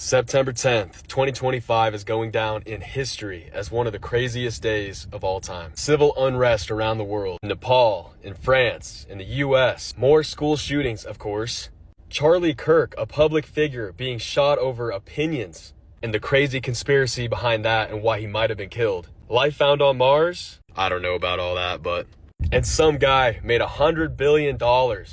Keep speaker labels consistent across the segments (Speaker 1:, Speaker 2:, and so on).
Speaker 1: September 10th, 2025 is going down in history as one of the craziest days of all time. Civil unrest around the world. In Nepal, in France, in the US. More school shootings, of course. Charlie Kirk, a public figure being shot over opinions. And the crazy conspiracy behind that and why he might have been killed. Life found on Mars? I don't know about all that, but... And some guy made $100 billion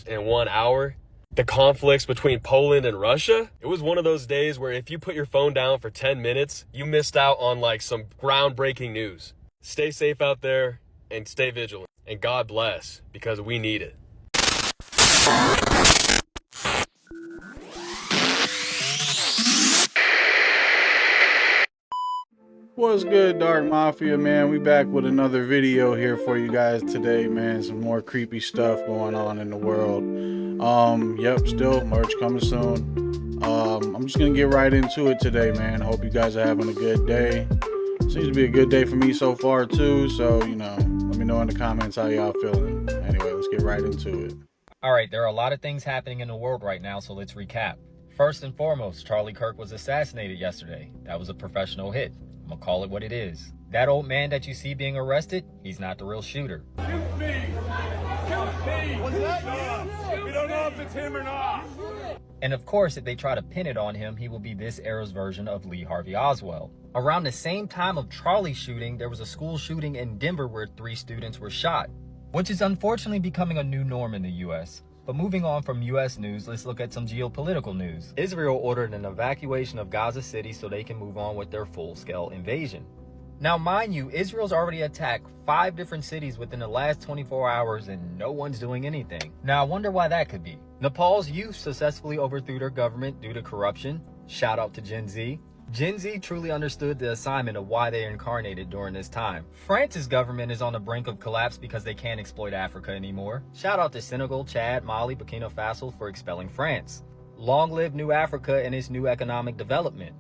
Speaker 1: in 1 hour. The conflicts between Poland and Russia? It was one of those days where if you put your phone down for 10 minutes, you missed out on like some groundbreaking news. Stay safe out there and stay vigilant. And God bless, because we need it.
Speaker 2: What's good, Dark Mafia, man? We back with another video here for you guys today, man. Some more creepy stuff going on in the world. Yep, still merch coming soon. I'm just gonna get right into it today, man. Hope you guys are having a good day. Seems to be a good day for me so far too, so you know, let me know in the comments how y'all feeling. Anyway, let's get right into it.
Speaker 3: All right, there are a lot of things happening in the world right now, so let's recap. First and foremost, Charlie Kirk was assassinated yesterday. That was a professional hit. I'm gonna call it what it is. That old man that you see being arrested, he's not the real shooter.
Speaker 4: Shoot me! Shoot me! Was that you? We don't know if it's him or not.
Speaker 3: And of course, if they try to pin it on him, he will be this era's version of Lee Harvey Oswald. Around the same time of Charlie's shooting, there was a school shooting in Denver where 3 students were shot, which is unfortunately becoming a new norm in the US. But moving on from US news, let's look at some geopolitical news. Israel ordered an evacuation of Gaza City so they can move on with their full-scale invasion. Now, mind you, Israel's already attacked 5 different cities within the last 24 hours and no one's doing anything. Now, I wonder why that could be. Nepal's youth successfully overthrew their government due to corruption. Shout out to Gen Z. Gen Z truly understood the assignment of why they incarnated during this time. France's government is on the brink of collapse because they can't exploit Africa anymore. Shout out to Senegal, Chad, Mali, Burkina Faso for expelling France. Long live New Africa and its new economic development.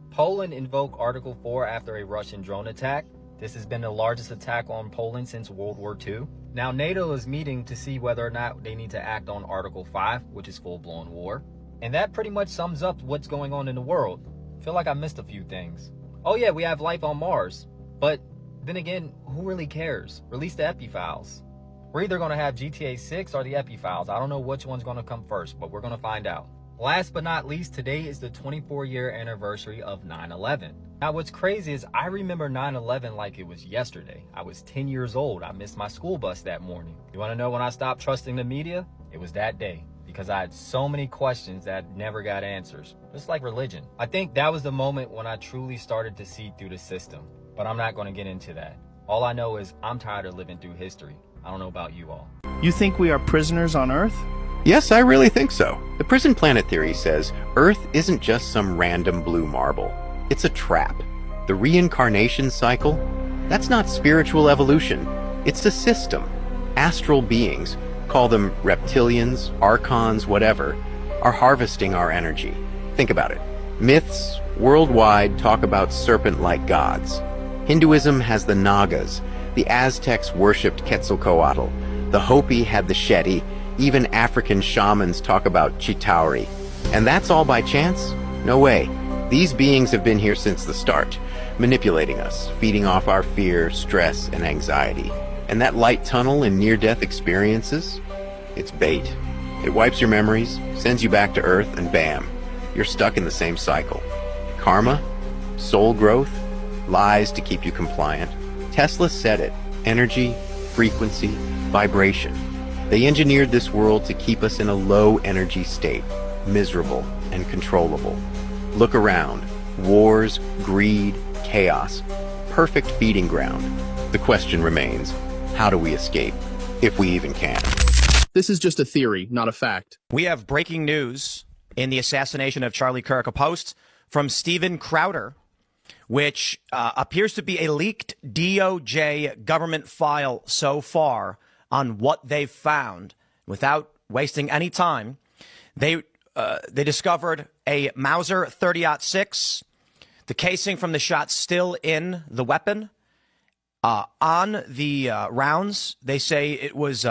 Speaker 3: Poland invoked Article 4 after a Russian drone attack. This has been the largest attack on Poland since World War II. Now NATO is meeting to see whether or not they need to act on Article 5, which is full-blown war. And that pretty much sums up what's going on in the world. Feel like I missed a few things. Oh yeah, we have life on Mars. But then again, who really cares? Release the epi files. We're either going to have GTA 6 or the epi files. I don't know which one's going to come first, but we're going to find out. Last but not least, today is the 24-year anniversary of 9/11. Now what's crazy is I remember 9/11 like it was yesterday. I was 10 years old. I missed my school bus that morning. You want to know when I stopped trusting the media? It was that day. Because I had so many questions that never got answers. Just like religion. I think that was the moment when I truly started to see through the system. But I'm not going to get into that. All I know is I'm tired of living through history. I don't know about you all.
Speaker 5: You think we are prisoners on Earth?
Speaker 6: Yes, I really think so. The prison planet theory says Earth isn't just some random blue marble. It's a trap. The reincarnation cycle, that's not spiritual evolution. It's a system. Astral beings, call them reptilians, archons, whatever, are harvesting our energy. Think about it. Myths worldwide talk about serpent-like gods. Hinduism has the Nagas. The Aztecs worshipped Quetzalcoatl. The Hopi had the Shetty. Even African shamans talk about Chitauri. And that's all by chance? No way. These beings have been here since the start, manipulating us, feeding off our fear, stress, and anxiety. And that light tunnel and near-death experiences? It's bait. It wipes your memories, sends you back to Earth, and bam, you're stuck in the same cycle. Karma, soul growth, lies to keep you compliant. Tesla said it. Energy, frequency, vibration. They engineered this world to keep us in a low-energy state, miserable and controllable. Look around. Wars, greed, chaos. Perfect feeding ground. The question remains, how do we escape, if we even can?
Speaker 5: This is just a theory, not a fact.
Speaker 7: We have breaking news in the assassination of Charlie Kirk, a post from Steven Crowder, which appears to be a leaked DOJ government file so far on what they've found. Without wasting any time, they discovered a Mauser 30-06, the casing from the shot still in the weapon. On the rounds, they say it was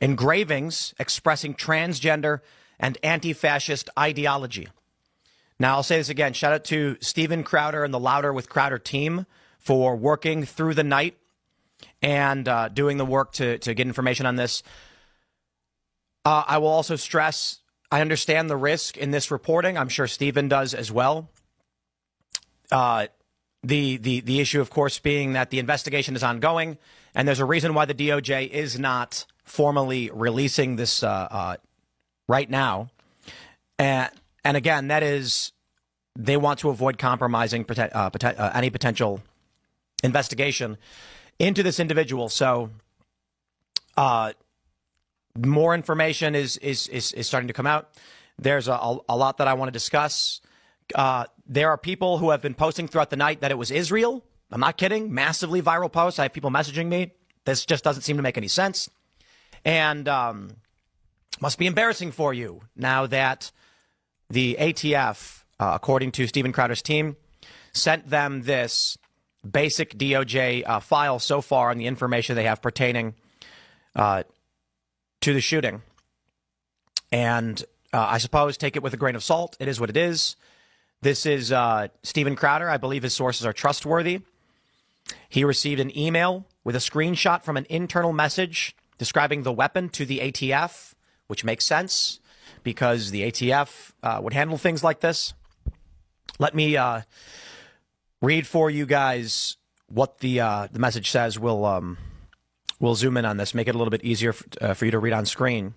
Speaker 7: engravings expressing transgender and anti-fascist ideology. Now, I'll say this again. Shout out to Steven Crowder and the Louder with Crowder team for working through the night and doing the work to get information on this. I will also stress, I understand the risk in this reporting. I'm sure Steven does as well. The issue, of course, being that the investigation is ongoing, and there's a reason why the DOJ is not formally releasing this right now. And again, that is, they want to avoid compromising any potential investigation into this individual. So more information is starting to come out. There's a lot that I want to discuss. There are people who have been posting throughout the night that it was Israel. I'm not kidding. Massively viral posts. I have people messaging me. This just doesn't seem to make any sense. And must be embarrassing for you now that the ATF, according to Steven Crowder's team, sent them this basic DOJ file so far on the information they have pertaining to the shooting. And I suppose take it with a grain of salt. It is what it is. This is Steven Crowder. I believe his sources are trustworthy. He received an email with a screenshot from an internal message describing the weapon to the ATF, which makes sense because the ATF would handle things like this. Let me read for you guys what the message says. We'll zoom in on this, make it a little bit easier for you to read on screen.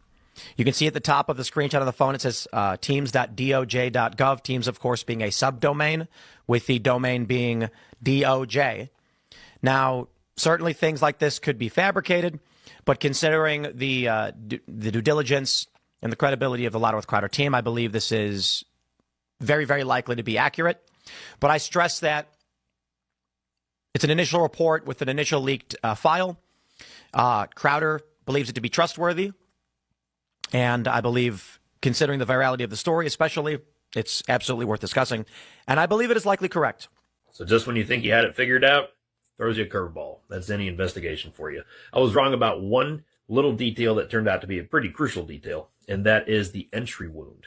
Speaker 7: You can see at the top of the screenshot of the phone, it says teams.doj.gov, teams, of course, being a subdomain, with the domain being DOJ. Now, certainly things like this could be fabricated, but considering the due diligence and the credibility of the Louder with Crowder team, I believe this is very, very likely to be accurate. But I stress that it's an initial report with an initial leaked file. Crowder believes it to be trustworthy. And I believe, considering the virality of the story especially, it's absolutely worth discussing. And I believe it is likely correct.
Speaker 8: So just when you think you had it figured out, throws you a curveball. That's any investigation for you. I was wrong about one little detail that turned out to be a pretty crucial detail, and that is the entry wound.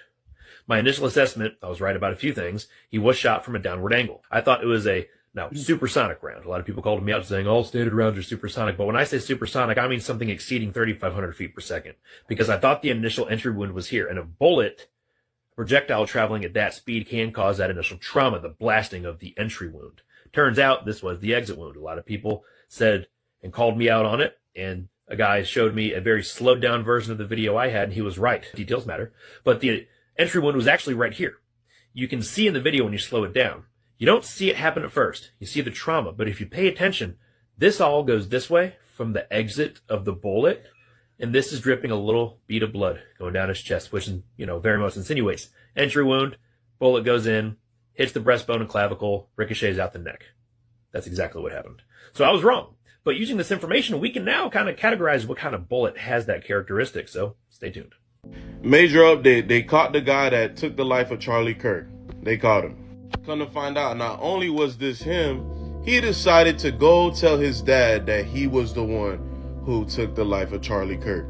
Speaker 8: My initial assessment, I was right about a few things. He was shot from a downward angle. I thought it was a supersonic round. A lot of people called me out saying all standard rounds are supersonic. But when I say supersonic, I mean something exceeding 3,500 feet per second. Because I thought the initial entry wound was here. And a bullet, projectile traveling at that speed can cause that initial trauma, the blasting of the entry wound. Turns out this was the exit wound. A lot of people said and called me out on it. And a guy showed me a very slowed down version of the video I had, and he was right. Details matter. But the entry wound was actually right here. You can see in the video when you slow it down. You don't see it happen at first. You see the trauma. But if you pay attention, this all goes this way from the exit of the bullet. And this is dripping a little bead of blood going down his chest, which, very much insinuates entry wound, bullet goes in, hits the breastbone and clavicle, ricochets out the neck. That's exactly what happened. So I was wrong. But using this information, we can now kind of categorize what kind of bullet has that characteristic. So stay tuned.
Speaker 9: Major update. They caught the guy that took the life of Charlie Kirk. They caught him. Come to find out, not only was this him, he decided to go tell his dad that he was the one who took the life of Charlie Kirk.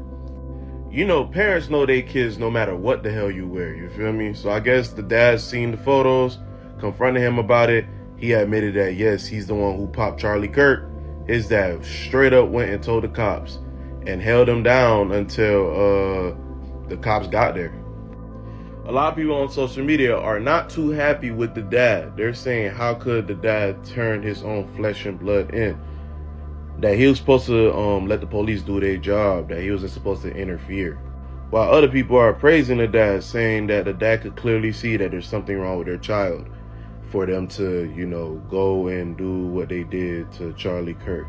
Speaker 9: Parents know their kids no matter what the hell you wear, you feel me? So I guess the dad seen the photos, confronted him about it. He admitted that, yes, he's the one who popped Charlie Kirk. His dad straight up went and told the cops and held him down until the cops got there. A lot of people on social media are not too happy with the dad. They're saying, how could the dad turn his own flesh and blood in? That he was supposed to let the police do their job, that he wasn't supposed to interfere. While other people are praising the dad, saying that the dad could clearly see that there's something wrong with their child for them to, go and do what they did to Charlie Kirk.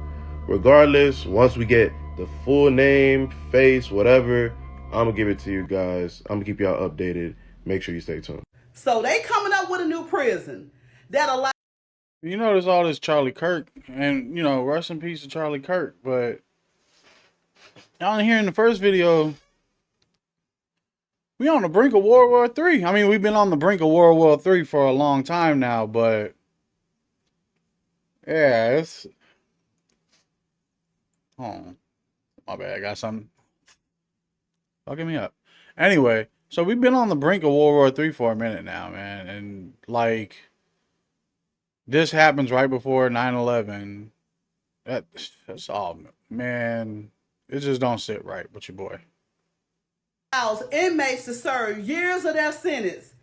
Speaker 9: Regardless, once we get the full name, face, whatever, I'm going to give it to you guys. I'm going to keep y'all updated. Make sure you stay tuned.
Speaker 10: So they coming up with a new prison that allows.
Speaker 2: You notice all this Charlie Kirk, and rest in peace to Charlie Kirk. But y'all here in the first video, we on the brink of World War III. I mean, we've been on the brink of World War III for a long time now, but yeah, it's. Oh, my bad. I got something fucking me up. Anyway, So we've been on the brink of World War III for a minute now, man. And like, this happens right before 9/11. That's all, man. It just don't sit right with your boy.
Speaker 10: Allows inmates to serve years of their sentence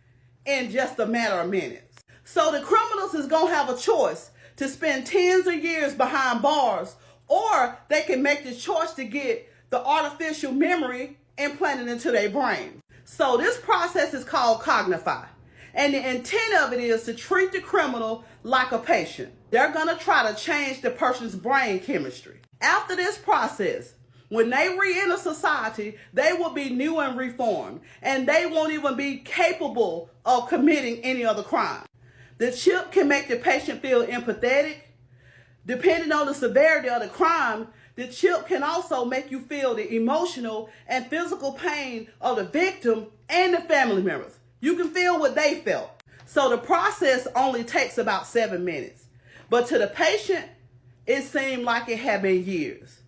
Speaker 10: in just a matter of minutes. So the criminals is going to have a choice to spend tens of years behind bars, or they can make the choice to get the artificial memory implanted into their brain. So this process is called Cognify. And the intent of it is to treat the criminal like a patient. They're going to try to change the person's brain chemistry. After this process, when they re-enter society, they will be new and reformed, and they won't even be capable of committing any other crime. The chip can make the patient feel empathetic. Depending on the severity of the crime, the chip can also make you feel the emotional and physical pain of the victim and the family members. You can feel what they felt. So the process only takes about 7 minutes. But to the patient, it seemed like it had been years.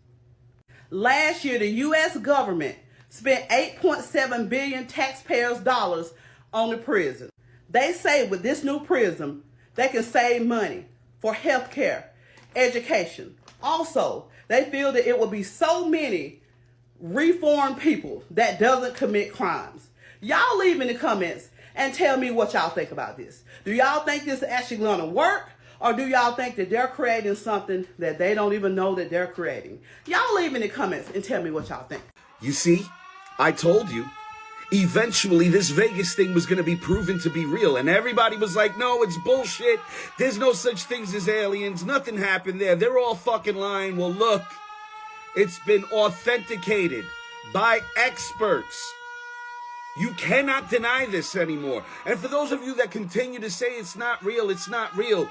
Speaker 10: Last year, the U.S. government spent $8.7 billion taxpayers' dollars on the prison. They say with this new prison, they can save money for health care, education. Also, they feel that it will be so many reformed people that doesn't commit crimes. Y'all leave in the comments and tell me what y'all think about this. Do y'all think this is actually going to work? Or do y'all think that they're creating something that they don't even know that they're creating? Y'all leave in the comments and tell me what y'all think.
Speaker 11: You see, I told you. Eventually, this Vegas thing was going to be proven to be real. And everybody was like, no, it's bullshit. There's no such things as aliens. Nothing happened there. They're all fucking lying. Well, look, it's been authenticated by experts. You cannot deny this anymore. And for those of you that continue to say it's not real, it's not real.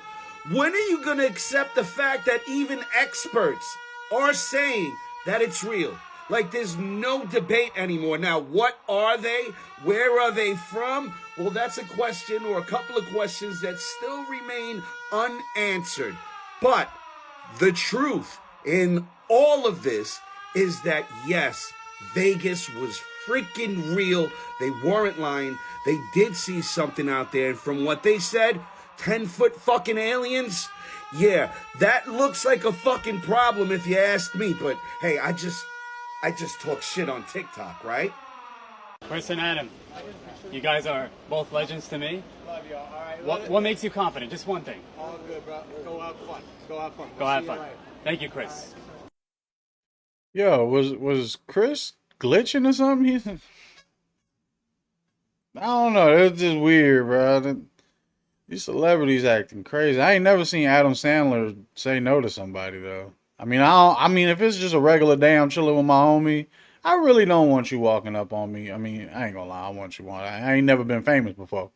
Speaker 11: When are you going to accept the fact that even experts are saying that it's real? Like, there's no debate anymore. Now, what are they? Where are they from? Well, that's a question, or a couple of questions that still remain unanswered. But the truth in all of this is that, yes, Vegas was freaking real. They weren't lying. They did see something out there. And from what they said, 10-foot fucking aliens? Yeah, that looks like a fucking problem if you ask me. But hey, I just talk shit on TikTok, right?
Speaker 12: Chris and Adam, you guys are both legends to me.
Speaker 13: Love you all. All right.
Speaker 12: What makes you confident? Just one thing.
Speaker 13: All good, bro. Go have fun. Go have fun.
Speaker 12: Go have fun. Thank you, Chris.
Speaker 2: Yo, was Chris glitching or something? I don't know. It's just weird, bro. These celebrities acting crazy. I ain't never seen Adam Sandler say no to somebody though. I mean, if it's just a regular day, I'm chilling with my homie, I really don't want you walking up on me. I mean, I ain't gonna lie, I want you on. I ain't never been famous before,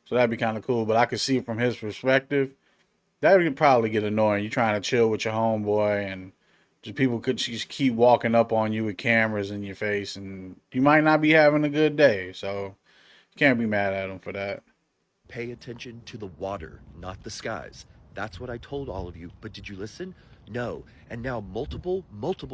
Speaker 2: so that'd be kind of cool. But I could see from his perspective, that would probably get annoying. You trying to chill with your homeboy, and just people could just keep walking up on you with cameras in your face, and you might not be having a good day. So you can't be mad at him for that.
Speaker 14: Pay attention to the water, not the skies. That's what I told all of you, but did you listen? No. And now multiple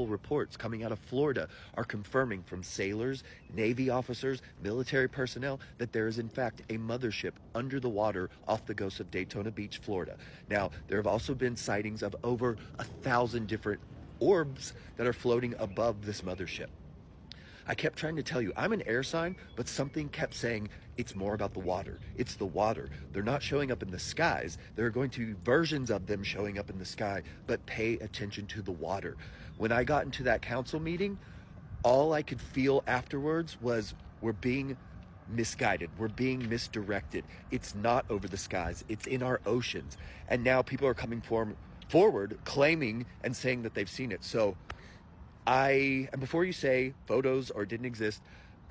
Speaker 14: reports coming out of Florida are confirming from sailors, Navy officers, military personnel that there is in fact a mothership under the water off the coast of Daytona Beach, Florida. Now, there have also been sightings of over 1,000 different orbs that are floating above this mothership. I kept trying to tell you, I'm an air sign, but something kept saying it's more about the water. It's the water. They're not showing up in the skies. There are going to be versions of them showing up in the sky, but pay attention to the water. When I got into that council meeting, all I could feel afterwards was we're being misguided. We're being misdirected. It's not over the skies. It's in our oceans. And now people are coming forward claiming and saying that they've seen it. So and before you say photos or didn't exist,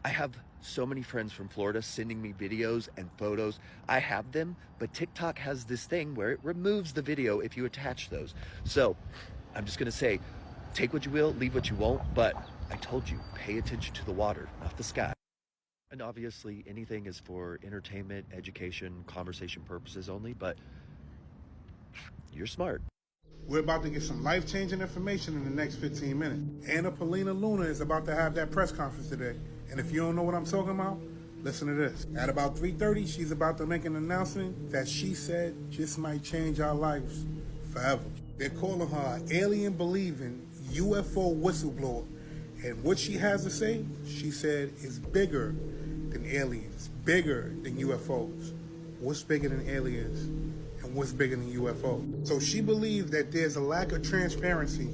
Speaker 14: I have so many friends from Florida sending me videos and photos. I have them, but TikTok has this thing where it removes the video if you attach those. So I'm just gonna say, take what you will, leave what you won't, but I told you, pay attention to the water, not the sky. And obviously anything is for entertainment, education, conversation purposes only, but you're smart.
Speaker 15: We're about to get some life-changing information in the next 15 minutes. Anna Paulina Luna is about to have that press conference today. And if you don't know what I'm talking about, Listen to this. At about 3:30, she's about to make an announcement that she said just might change our lives forever. They're calling her an alien-believing UFO whistleblower. And what she has to say, she said, is bigger than aliens, bigger than UFOs. What's bigger than aliens and what's bigger than UFO? So she believes that there's a lack of transparency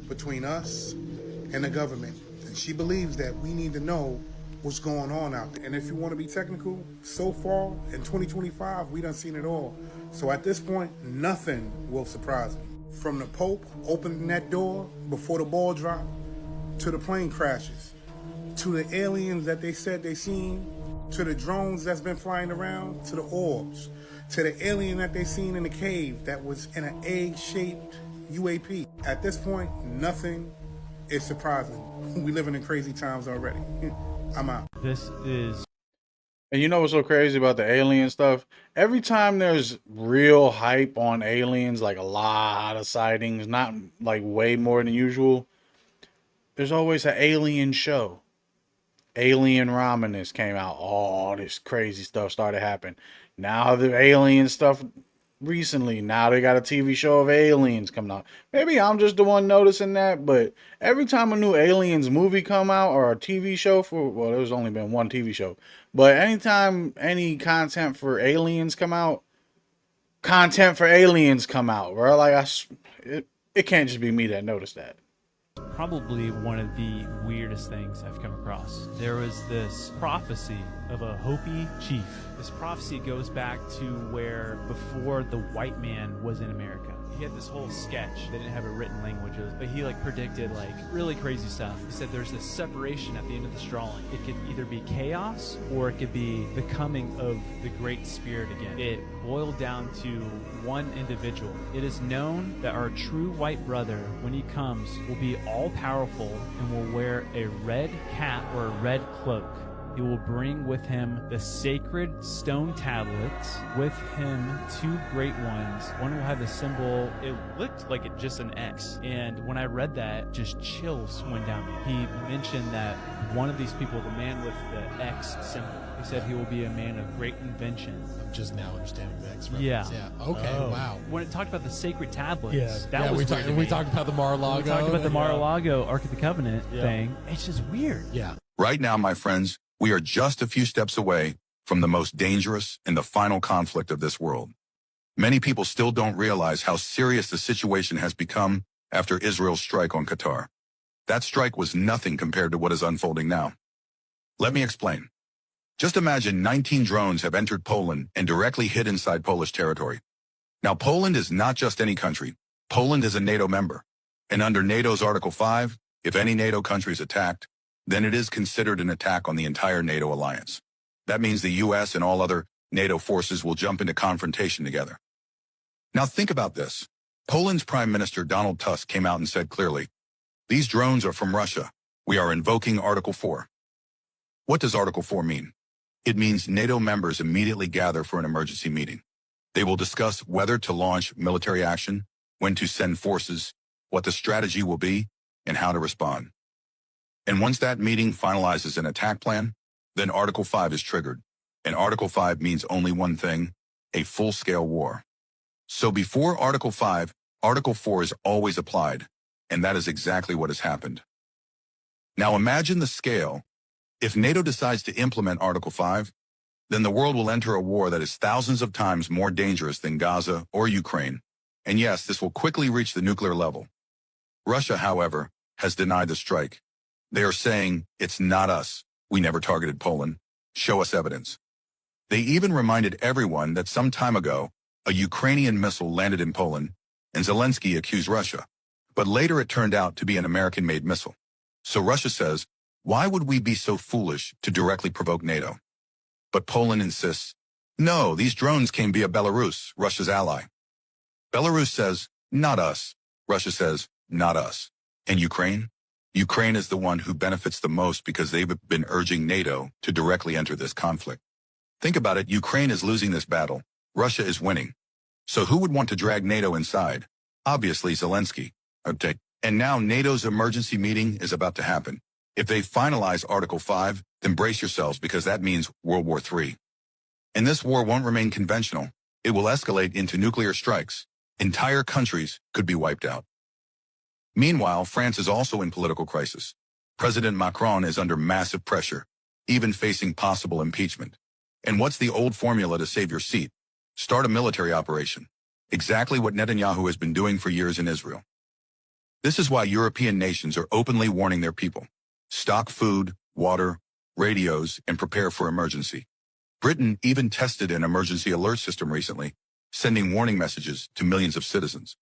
Speaker 15: between us and the government. And she believes that we need to know what's going on out there. And if you want to be technical, so far in 2025, we done seen it all. So at this point, nothing will surprise me. From the Pope opening that door before the ball dropped, to the plane crashes, to the aliens that they said they seen, to the drones that's been flying around, to the orbs, to the alien that they seen in the cave that was in an egg-shaped UAP. At this point, nothing is surprising. We living in crazy times already. I'm out.
Speaker 16: This is...
Speaker 2: And you know what's so crazy about the alien stuff? Every time there's real hype on aliens, like a lot of sightings, not like way more than usual, there's always an alien show. Alien Romulus came out. All this crazy stuff started happening. Now the alien stuff recently. Now they got a TV show of aliens coming out. Maybe I'm just the one noticing that, but every time a new aliens movie come out or a TV show for, well, there's only been one TV show, but anytime any content for aliens come out, bro. Like it can't just be me that noticed that.
Speaker 16: Probably one of the weirdest things I've come across. There was this prophecy of a Hopi chief. This prophecy goes back to where before the white man was in America. He had this whole sketch. They didn't have a written language, but he like predicted like really crazy stuff. He said there's this separation at the end of this drawing. It could either be chaos or it could be the coming of the Great Spirit again. It boiled down to one individual. It is known that our true white brother, when he comes, will be all-powerful and will wear a red cap or a red cloak. He will bring with him the sacred stone tablets, with him 2 great ones. One will have the symbol, it looked like it just an X. And when I read that, just chills went down me. He mentioned that one of these people, the man with the X symbol, he said he will be a man of great invention.
Speaker 17: I'm just now understanding the X reference.
Speaker 16: Yeah.
Speaker 17: Okay, wow.
Speaker 16: When it talked about the sacred tablets, that was
Speaker 17: we
Speaker 16: weird to me.
Speaker 17: we talked about the Mar-a-Lago.
Speaker 16: We talked about the Mar-a-Lago Ark of the Covenant thing. It's just weird.
Speaker 17: Yeah.
Speaker 18: Right now, my friends, we are just a few steps away from the most dangerous and the final conflict of this world. Many people still don't realize how serious the situation has become after Israel's strike on Qatar. That strike was nothing compared to what is unfolding now. Let me explain. Just imagine 19 drones have entered Poland and directly hit inside Polish territory. Now, Poland is not just any country. Poland is a NATO member. And under NATO's Article 5, if any NATO country is attacked, then it is considered an attack on the entire NATO alliance. That means the U.S. and all other NATO forces will jump into confrontation together. Now think about this. Poland's Prime Minister Donald Tusk came out and said clearly, "These drones are from Russia. We are invoking Article 4. What does Article 4 mean? It means NATO members immediately gather for an emergency meeting. They will discuss whether to launch military action, when to send forces, what the strategy will be, and how to respond. And once that meeting finalizes an attack plan, then Article 5 is triggered. And Article 5 means only one thing, a full-scale war. So before Article 5, Article 4 is always applied, and that is exactly what has happened. Now imagine the scale. If NATO decides to implement Article 5, then the world will enter a war that is thousands of times more dangerous than Gaza or Ukraine. And yes, this will quickly reach the nuclear level. Russia, however, has denied the strike. They are saying, "It's not us. We never targeted Poland. Show us evidence." They even reminded everyone that some time ago, a Ukrainian missile landed in Poland, and Zelensky accused Russia. But later it turned out to be an American-made missile. So Russia says, why would we be so foolish to directly provoke NATO? But Poland insists, no, these drones came via Belarus, Russia's ally. Belarus says, not us. Russia says, not us. And Ukraine? Ukraine is the one who benefits the most because they've been urging NATO to directly enter this conflict. Think about it, Ukraine is losing this battle. Russia is winning. So who would want to drag NATO inside? Obviously Zelensky. Okay. And now NATO's emergency meeting is about to happen. If they finalize Article 5, then brace yourselves because that means World War III. And this war won't remain conventional. It will escalate into nuclear strikes. Entire countries could be wiped out. Meanwhile, France is also in political crisis. President Macron is under massive pressure, even facing possible impeachment. And what's the old formula to save your seat? Start a military operation. Exactly what Netanyahu has been doing for years in Israel. This is why European nations are openly warning their people. Stock food, water, radios, and prepare for emergency. Britain even tested an emergency alert system recently, sending warning messages to millions of citizens.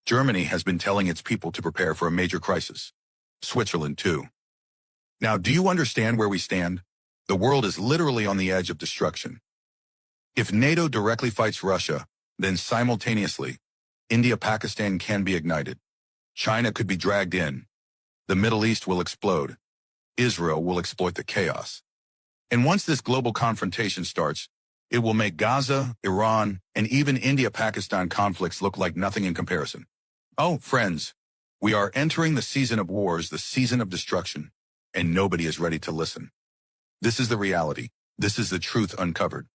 Speaker 18: Germany has been telling its people to prepare for a major crisis. Switzerland too. Now, do you understand where we stand? The world is literally on the edge of destruction. If NATO directly fights Russia, then simultaneously, India-Pakistan can be ignited. China could be dragged in. The Middle East will explode. Israel will exploit the chaos. And once this global confrontation starts, it will make Gaza, Iran, and even India-Pakistan conflicts look like nothing in comparison. Oh, friends, we are entering the season of wars, the season of destruction, and nobody is ready to listen. This is the reality. This is the truth uncovered.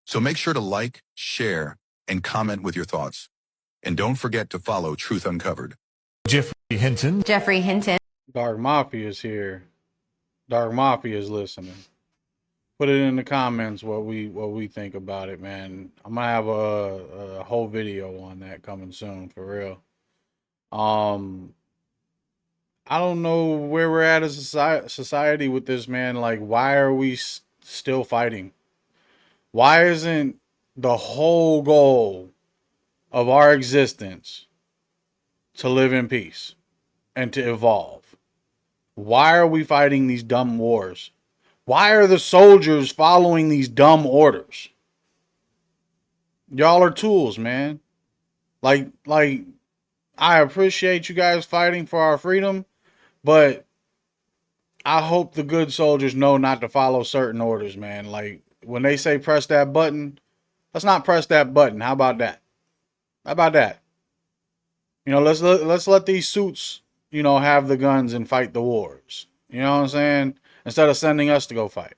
Speaker 18: So make sure to like, share, and comment with your thoughts. And don't forget to follow Truth Uncovered.
Speaker 2: Jeffrey Hinton.
Speaker 19: Jeffrey Hinton.
Speaker 2: Dark Mafia is here. Dark Mafia is listening. Put it in the comments what we think about it, man. I'm gonna have a whole video on that coming soon, for real. I don't know where we're at as a society with this, man. Like, why are we still fighting? Why isn't the whole goal of our existence to live in peace and to evolve? Why are we fighting these dumb wars? Why are the soldiers following these dumb orders? Y'all are tools, man. Like, I appreciate you guys fighting for our freedom, but I hope the good soldiers know not to follow certain orders, man. Like, when they say press that button, let's not press that button. How about that? How about that? You know, let's let these suits, you know, have the guns and fight the wars. You know what I'm saying? Instead of sending us to go fight.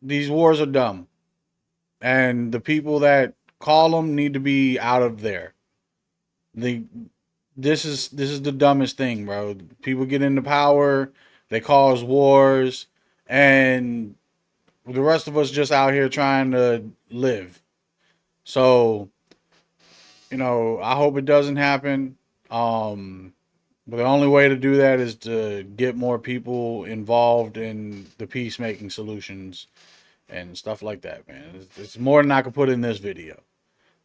Speaker 2: These wars are dumb. And the people that call them need to be out of there. This is the dumbest thing, bro. People get into power, they cause wars, and the rest of us just out here trying to live. So, you know, I hope it doesn't happen. But the only way to do that is to get more people involved in the peacemaking solutions and stuff like that, man. It's more than I could put in this video.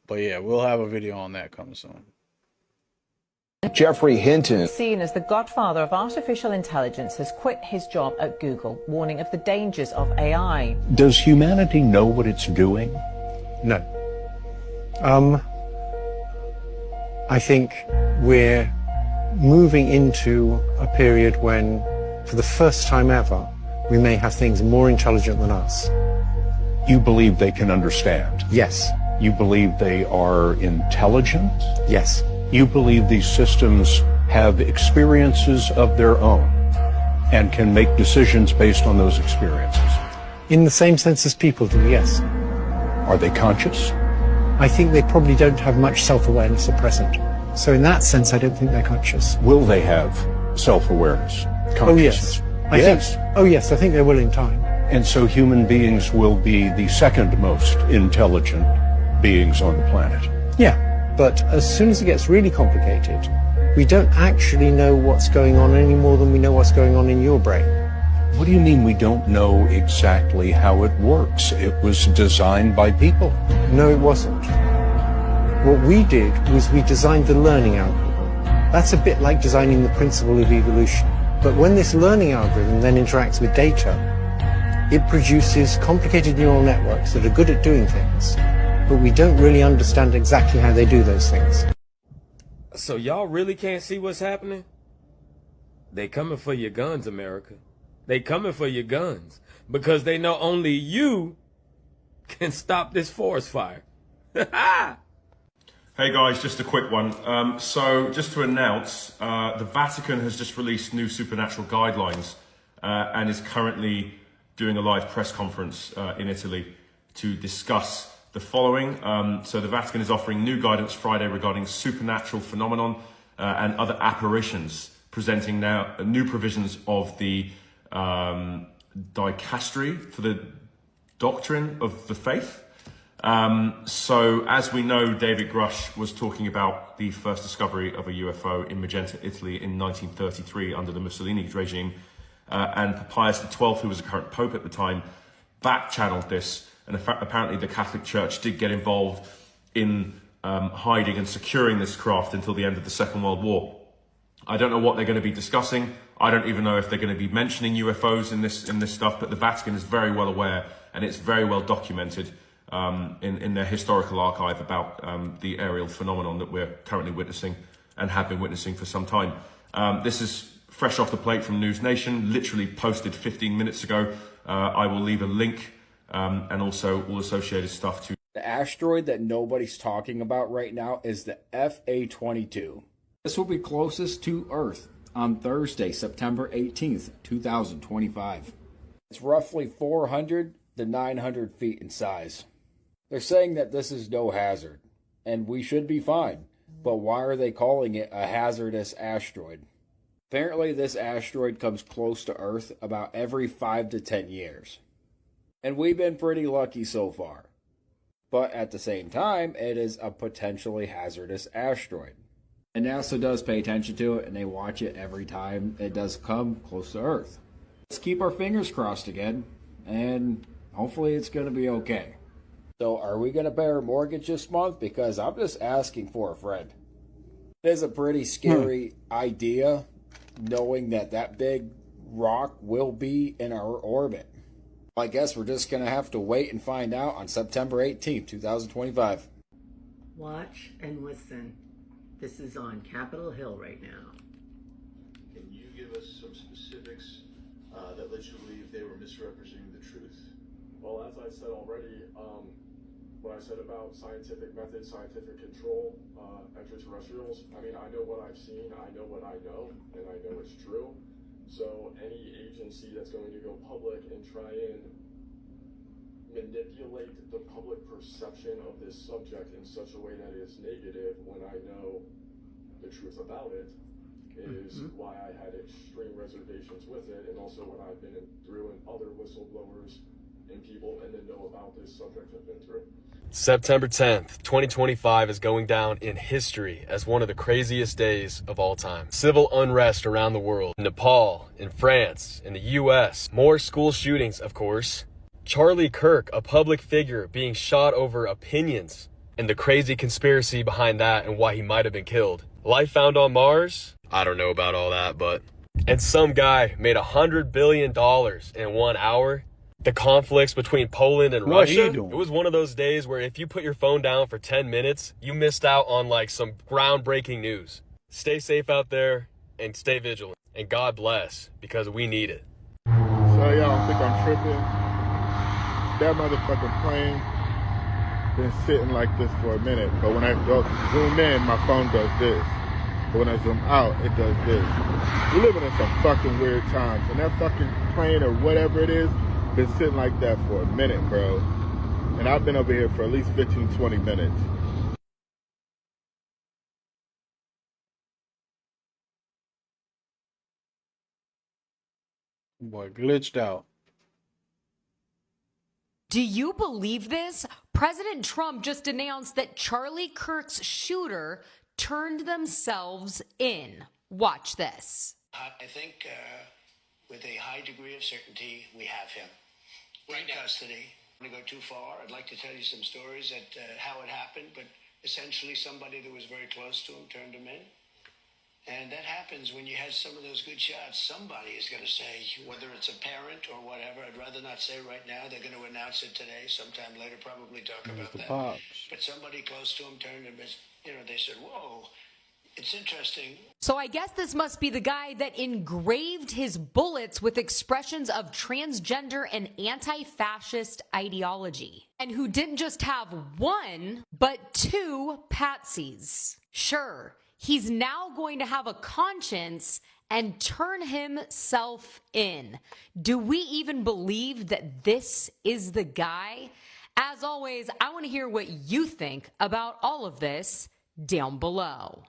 Speaker 2: But yeah, we'll have a video on that coming soon.
Speaker 20: Jeffrey Hinton,
Speaker 21: seen as the godfather of artificial intelligence, has quit his job at Google, warning of the dangers of AI.
Speaker 22: Does humanity know what it's doing?
Speaker 23: No. I think we're moving into a period when, for the first time ever, we may have things more intelligent than us.
Speaker 22: You believe they can understand?
Speaker 23: Yes.
Speaker 22: You believe they are intelligent?
Speaker 23: Yes.
Speaker 22: You believe these systems have experiences of their own and can make decisions based on those experiences?
Speaker 23: In the same sense as people do, yes.
Speaker 22: Are they conscious?
Speaker 23: I think they probably don't have much self-awareness at present. So in that sense, I don't think they're conscious.
Speaker 22: Will they have self-awareness, consciousness?
Speaker 23: Oh, yes. I think they will in time.
Speaker 22: And so human beings will be the second most intelligent beings on the planet.
Speaker 23: Yeah, but as soon as it gets really complicated, we don't actually know what's going on any more than we know what's going on in your brain.
Speaker 22: What do you mean we don't know exactly how it works? It was designed by people.
Speaker 23: No, it wasn't. What we did was we designed the learning algorithm. That's a bit like designing the principle of evolution. But when this learning algorithm then interacts with data, it produces complicated neural networks that are good at doing things, but we don't really understand exactly how they do those things.
Speaker 24: So y'all really can't see what's happening? They coming for your guns, America. They coming for your guns because they know only you can stop this forest fire.
Speaker 25: Hey guys, just a quick one. So just to announce, the Vatican has just released new supernatural guidelines
Speaker 1: and is currently doing a live press conference in Italy to discuss the following. So the Vatican is offering new guidance Friday regarding supernatural phenomenon and other apparitions, presenting now new provisions of the dicastery for the doctrine of the faith. So as we know, David Grush was talking about the first discovery of a UFO in Magenta, Italy in 1933 under the Mussolini regime. And Pius XII, who was the current pope at the time, back-channeled this. And apparently the Catholic Church did get involved in hiding and securing this craft until the end of the Second World War. I don't know what they're going to be discussing. I don't even know if they're going to be mentioning UFOs in this stuff, but the Vatican is very well aware, and it's very well documented in their historical archive about the aerial phenomenon that we're currently witnessing and have been witnessing for some time. This is fresh off the plate from News Nation, literally posted 15 minutes ago. I will leave a link and also all associated stuff to.
Speaker 4: The asteroid that nobody's talking about right now is the FA-22. This will be closest to Earth on Thursday, September 18th, 2025. It's roughly 400 to 900 feet in size. They're saying that this is no hazard, and we should be fine. But why are they calling it a hazardous asteroid? Apparently, this asteroid comes close to Earth about every 5 to 10 years. And we've been pretty lucky so far. But at the same time, it is a potentially hazardous asteroid. And NASA does pay attention to it, and they watch it every time it does come close to Earth. Let's keep our fingers crossed again, and hopefully it's going to be okay. So are we going to pay our mortgage this month? Because I'm just asking for a friend. It is a pretty scary idea, knowing that that big rock will be in our orbit. I guess we're just going to have to wait and find out on September 18th, 2025.
Speaker 19: Watch and listen. This is on Capitol Hill right now.
Speaker 20: Can you give us some specifics that led you to believe they were misrepresenting the truth?
Speaker 25: Well, as I said already, what I said about scientific method, scientific control, extraterrestrials, I mean, I know what I've seen, I know what I know, and I know it's true. So any agency that's going to go public and try and manipulate the public perception of this subject in such a way that is negative when I know the truth about it is why I had extreme reservations with it, and also what I've been through and other whistleblowers and people in the know about this subject have been through.
Speaker 26: September 10th, 2025 is going down in history as one of the craziest days of all time. Civil unrest around the world. In Nepal, in France, in the US. More school shootings, of course. Charlie Kirk, a public figure being shot over opinions. And the crazy conspiracy behind that and why he might have been killed. Life found on Mars? I don't know about all that, but... And some guy made $100 billion in 1 hour. The conflicts between Poland and Russia, it was one of those days where if you put your phone down for 10 minutes, you missed out on like some groundbreaking news. Stay safe out there and stay vigilant. And God bless, because we need it.
Speaker 27: So y'all think I'm tripping? That motherfucking plane been sitting like this for a minute, but when I go zoom in, my phone does this. But when I zoom out, it does this. We're living in some fucking weird times, and that fucking plane or whatever it is been sitting like that for a minute, bro. And I've been over here for at least 15, 20 minutes.
Speaker 2: Boy, glitched out.
Speaker 28: Do you believe this? President Trump just announced that Charlie Kirk's shooter turned themselves in. Watch this.
Speaker 29: I think with a high degree of certainty, we have him in custody. I'm going to go too far. I'd like to tell you some stories at how it happened, but essentially somebody that was very close to him turned him in. And that happens when you have some of those good shots. Somebody is going to say, whether it's a parent or whatever, I'd rather not say right now. They're going to announce it today, sometime later, probably talk about that.
Speaker 2: Pops.
Speaker 29: But somebody close to him turned him, they said, whoa, it's interesting.
Speaker 28: So I guess this must be the guy that engraved his bullets with expressions of transgender and anti-fascist ideology, and who didn't just have one, but two patsies. Sure, he's now going to have a conscience and turn himself in. Do we even believe that this is the guy? As always, I want to hear what you think about all of this down below.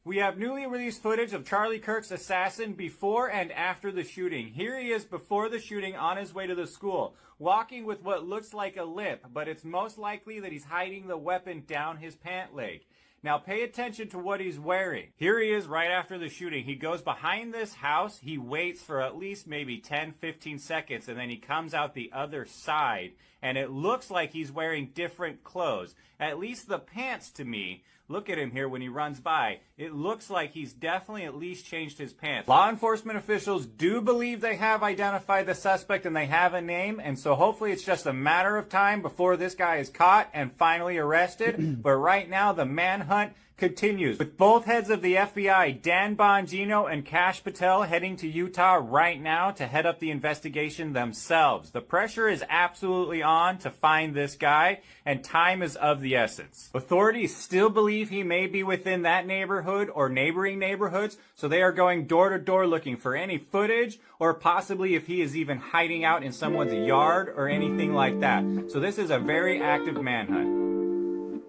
Speaker 3: We have newly released footage of Charlie Kirk's assassin before and after the shooting. Here he is before the shooting on his way to the school, walking with what looks like a limp, but it's most likely that he's hiding the weapon down his pant leg. Now pay attention to what he's wearing. Here he is right after the shooting. He goes behind this house, he waits for at least maybe 10-15 seconds, and then he comes out the other side, and it looks like he's wearing different clothes. At least the pants to me. Look at him here when he runs by. It looks like he's definitely at least changed his pants. Law enforcement officials do believe they have identified the suspect and they have a name, and so hopefully it's just a matter of time before this guy is caught and finally arrested. But right now the manhunt continues, with both heads of the FBI, Dan Bongino and Kash Patel, heading to Utah right now to head up the investigation themselves. The pressure is absolutely on to find this guy, and time is of the essence. Authorities still believe he may be within that neighborhood or neighboring neighborhoods, so they are going door to door looking for any footage, or possibly if he is even hiding out in someone's yard or anything like that. So this is a very active manhunt.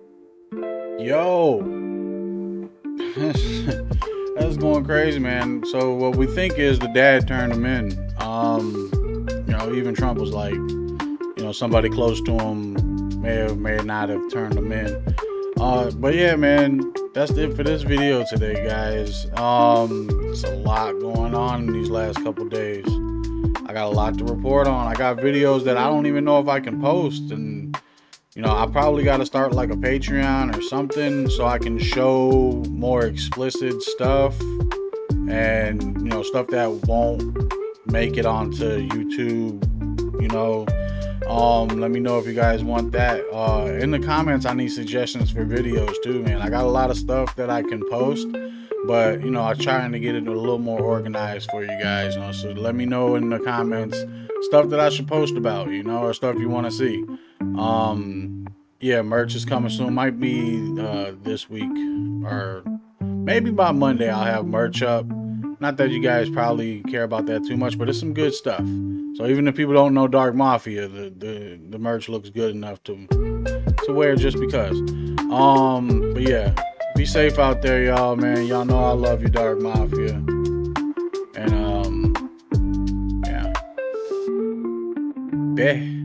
Speaker 2: Yo. That's going crazy, man. So what we think is the dad turned him in. You know, even Trump was like, you know, somebody close to him may or may not have turned him in. But yeah, man, that's it for this video today, guys. It's a lot going on in these last couple days. I got a lot to report on. I got videos that I don't even know if I can post, and you know, I probably got to start like a Patreon or something so I can show more explicit stuff and, you know, stuff that won't make it onto YouTube, you know. Let me know if you guys want that. In the comments, I need suggestions for videos too, man. I got a lot of stuff that I can post, but, you know, I'm trying to get it a little more organized for you guys, you know. So let me know in the comments stuff that I should post about, you know, or stuff you want to see. Yeah, merch is coming soon. Might be this week, or maybe by Monday I'll have merch up. Not that you guys probably care about that too much, but it's some good stuff. So even if people don't know Dark Mafia, the merch looks good enough to wear just because. But yeah, be safe out there, y'all, man. Y'all know I love you, Dark Mafia. And yeah.